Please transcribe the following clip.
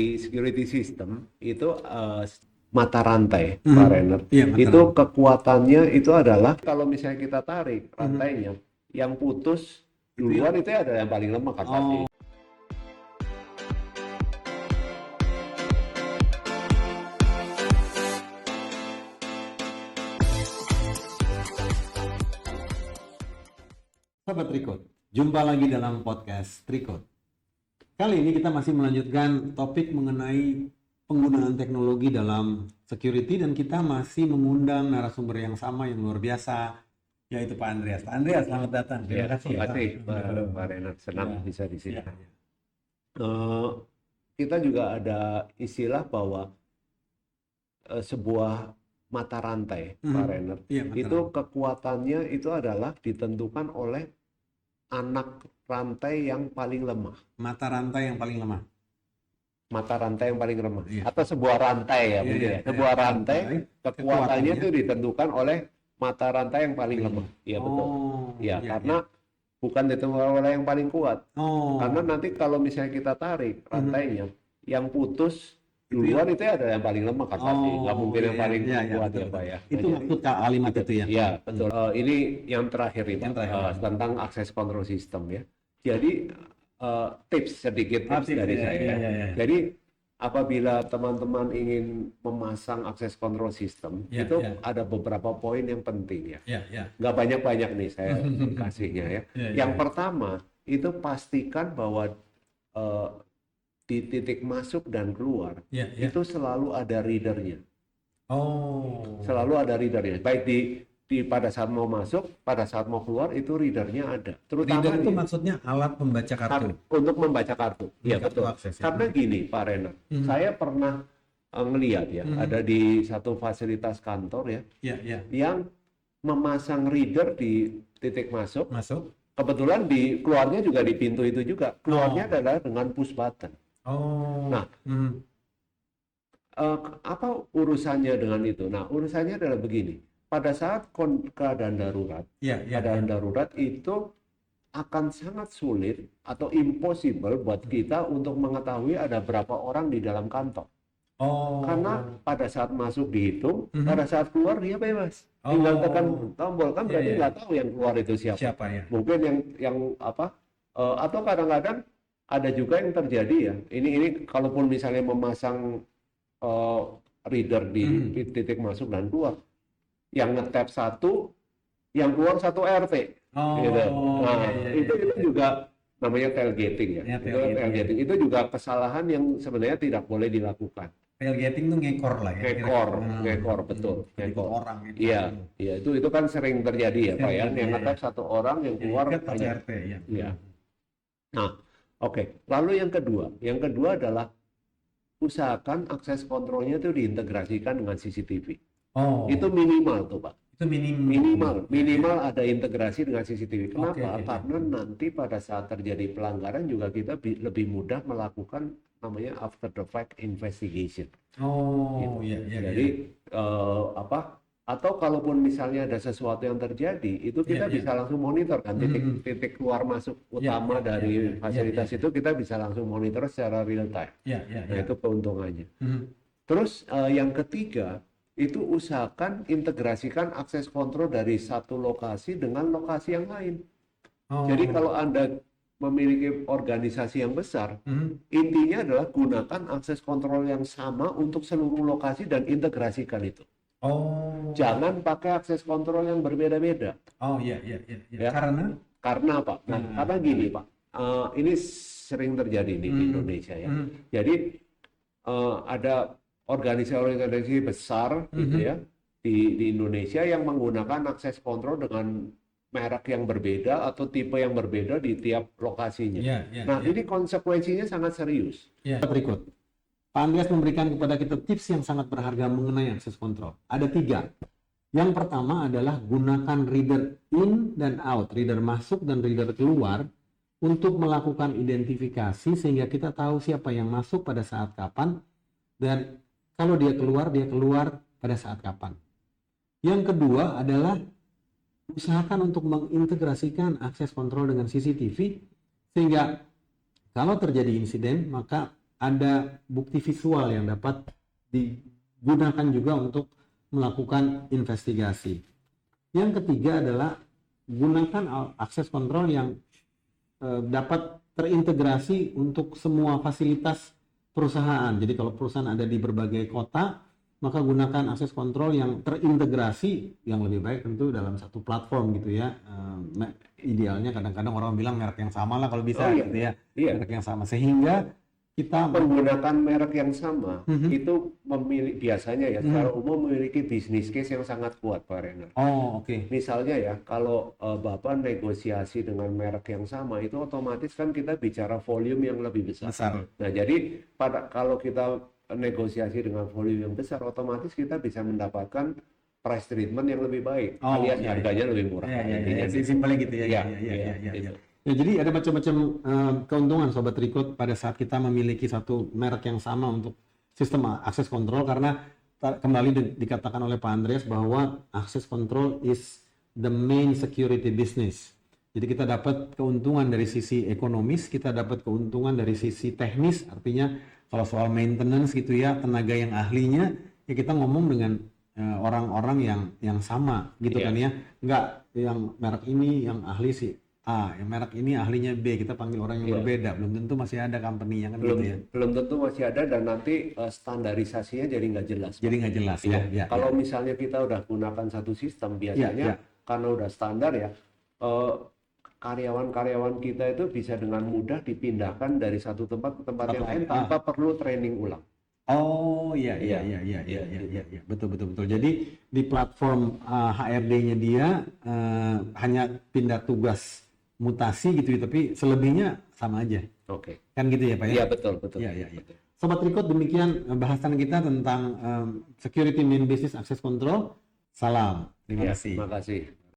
Security system itu mata rantai, Pak Renner. Iya, mata Itu rantai. kekuatannya itu adalah kalau misalnya kita tarik rantainya, yang putus duluan itu adalah yang paling lemah kan pasti. Sobat Tricode, jumpa lagi dalam podcast Tricode. Kali ini kita masih melanjutkan topik mengenai penggunaan teknologi dalam security dan kita masih mengundang narasumber yang sama yang luar biasa, yaitu Pak Andreas. Pak Andreas, selamat datang. Terima kasih Pak Renner, senang Ya, bisa di sini. ya, ya. Kita juga ada istilah bahwa sebuah mata rantai, Pak Renner, Iya, mata itu rantai. kekuatannya itu adalah ditentukan oleh anak rantai yang paling lemah. Mata rantai yang paling lemah. Mata rantai yang paling lemah. Iya. Atau sebuah rantai ya, Iya, mungkin iya, ya. Sebuah iya. rantai, Rantai, kekuatannya kekuatannya. itu ditentukan oleh mata rantai yang paling lemah. Iya betul. Oh, Ya, iya, karena bukan ditentukan oleh yang paling kuat. Oh, Karena nanti kalau misalnya kita tarik rantainya, yang putus duluan itu adalah yang paling lemah kan pasti. Nggak mungkin yang iya, paling iya, iya, kuat betul, ya Pak betul. ya. Itu Nah, maksud kalimat itu ya. Iya, betul. Ini yang terakhir nih, Yang Pak, terakhir. tentang access control system ya. Jadi sedikit tips Tips, dari iya, saya. iya, iya, iya. Jadi apabila teman-teman ingin memasang access control system, Iya, itu iya. ada beberapa poin yang penting ya. Ya, ya. Nggak banyak-banyak nih saya kasihnya ya. Iya, iya, Yang iya. pertama itu pastikan bahwa di titik masuk dan keluar Iya, iya. itu selalu ada readernya. Oh. Selalu ada readernya. Baik di pada saat mau masuk, pada saat mau keluar itu readernya ada. Terutama Reader itu di- maksudnya alat pembaca kartu. untuk membaca kartu. Iya Kartu betul. akses, ya. Karena gini Pak Renner, saya pernah ngelihat ya, ada di satu fasilitas kantor ya, Iya, iya. yang memasang reader di titik masuk. Masuk. Kebetulan di keluarnya juga di pintu itu juga. Keluarnya adalah dengan push button. Oh. Nah, apa urusannya dengan itu? Nah, urusannya adalah begini. Pada saat keadaan darurat, Iya, iya. keadaan darurat itu akan sangat sulit atau impossible buat kita untuk mengetahui ada berapa orang di dalam kantor. Oh. Karena pada saat masuk dihitung, pada saat keluar dia bebas. Tinggal tekan tombol, kan Iya, berarti iya. nggak tahu yang keluar itu siapa. Siapa ya? Mungkin yang apa? Atau kadang-kadang ada juga yang terjadi ya. Ini kalaupun misalnya memasang reader di titik masuk dan keluar, yang nge-tap satu, yang keluar satu RT. Oh. Gitu. Nah, iya, iya, itu iya. juga namanya tailgating ya. Ya, Itu tailgating, tailgating. Itu juga kesalahan yang sebenarnya tidak boleh dilakukan. Tailgating tuh ngekor lah ya. Ngekor, betul. Ngekor orang gitu. Iya, iya itu kan sering terjadi ya Pak ya. Sering, Yang iya, nge-tap satu orang, yang keluar Ikat satu banyak. RT ya. Iya. Nah, oke. Lalu yang kedua adalah usahakan akses kontrolnya itu diintegrasikan dengan CCTV. Oh. Itu minimal tuh Pak. Itu minimal. Minimal ada integrasi dengan CCTV. Kenapa? Oke, oke. Karena nanti pada saat terjadi pelanggaran juga kita lebih mudah melakukan namanya after the fact investigation. Oh, iya, iya. Jadi atau kalaupun misalnya ada sesuatu yang terjadi, itu kita Iya, bisa langsung monitor kan titik keluar masuk utama iya, dari iya, fasilitas iya. itu kita bisa langsung monitor secara real time. Iya, iya, Nah, iya. itu keuntungannya. Terus yang ketiga, itu usahakan integrasikan akses kontrol dari satu lokasi dengan lokasi yang lain. Oh. Jadi kalau Anda memiliki organisasi yang besar, intinya adalah gunakan akses kontrol yang sama untuk seluruh lokasi dan integrasikan itu. Oh. Jangan pakai akses kontrol yang berbeda-beda. Oh, iya, iya, iya. Ya. Karena Apa? Nah, karena gini Pak, ini sering terjadi di Indonesia ya. Jadi ada organisasi-organisasi besar gitu ya di Indonesia yang menggunakan akses kontrol dengan merek yang berbeda atau tipe yang berbeda di tiap lokasinya. Iya, iya, Nah, ini konsekuensinya sangat serius. Ya. Berikut, Pak Andreas memberikan kepada kita tips yang sangat berharga mengenai akses kontrol. Ada 3. Yang pertama adalah gunakan reader in dan out, reader masuk dan reader keluar untuk melakukan identifikasi sehingga kita tahu siapa yang masuk pada saat kapan dan kalau dia keluar pada saat kapan. Yang kedua adalah usahakan untuk mengintegrasikan akses kontrol dengan CCTV sehingga kalau terjadi insiden maka ada bukti visual yang dapat digunakan juga untuk melakukan investigasi. Yang ketiga adalah gunakan akses kontrol yang dapat terintegrasi untuk semua fasilitas perusahaan. Jadi kalau perusahaan ada di berbagai kota, maka gunakan akses kontrol yang terintegrasi, yang lebih baik tentu dalam satu platform gitu ya. Idealnya kadang-kadang orang bilang merek yang sama lah kalau bisa gitu ya. Merek yang sama, sehingga kita menggunakan merek yang sama itu biasanya ya secara umum memiliki bisnis case yang sangat kuat, Pak Renner. Oke. Misalnya ya, kalau Bapak negosiasi dengan merek yang sama, itu otomatis kan kita bicara volume yang lebih besar. Nah, jadi kalau kita negosiasi dengan volume yang besar, otomatis kita bisa mendapatkan price treatment yang lebih baik, alias harganya lebih murah. Simpelnya gitu ya. Ya, jadi ada macam-macam keuntungan Sobat Recruit pada saat kita memiliki satu merek yang sama untuk sistem akses kontrol, karena kembali dikatakan oleh Pak Andreas bahwa akses kontrol is the main security business. Jadi kita dapat keuntungan dari sisi ekonomis, kita dapat keuntungan dari sisi teknis, artinya kalau soal maintenance gitu ya, tenaga yang ahlinya, ya kita ngomong dengan orang-orang yang sama gitu kan ya. Enggak yang merek ini yang ahli sih A, yang merek ini ahlinya B, kita panggil orang yang berbeda. Belum tentu masih ada company yang kan gitu ya. Belum tentu masih ada, dan nanti standarisasinya jadi nggak jelas. Jadi nggak jelas ya. Kalau misalnya kita udah gunakan satu sistem, biasanya karena udah standar ya, karyawan-karyawan kita itu bisa dengan mudah dipindahkan dari satu tempat ke tempat yang lain tanpa perlu training ulang. Iya. Betul. Jadi di platform HRD-nya dia hanya pindah tugas mutasi gitu, tapi selebihnya sama aja. Oke. Kan gitu ya Pak ya? Iya, betul. Iya. Sobat Recruit, demikian bahasan kita tentang security main business access control. Salam. Terima kasih. Terima kasih.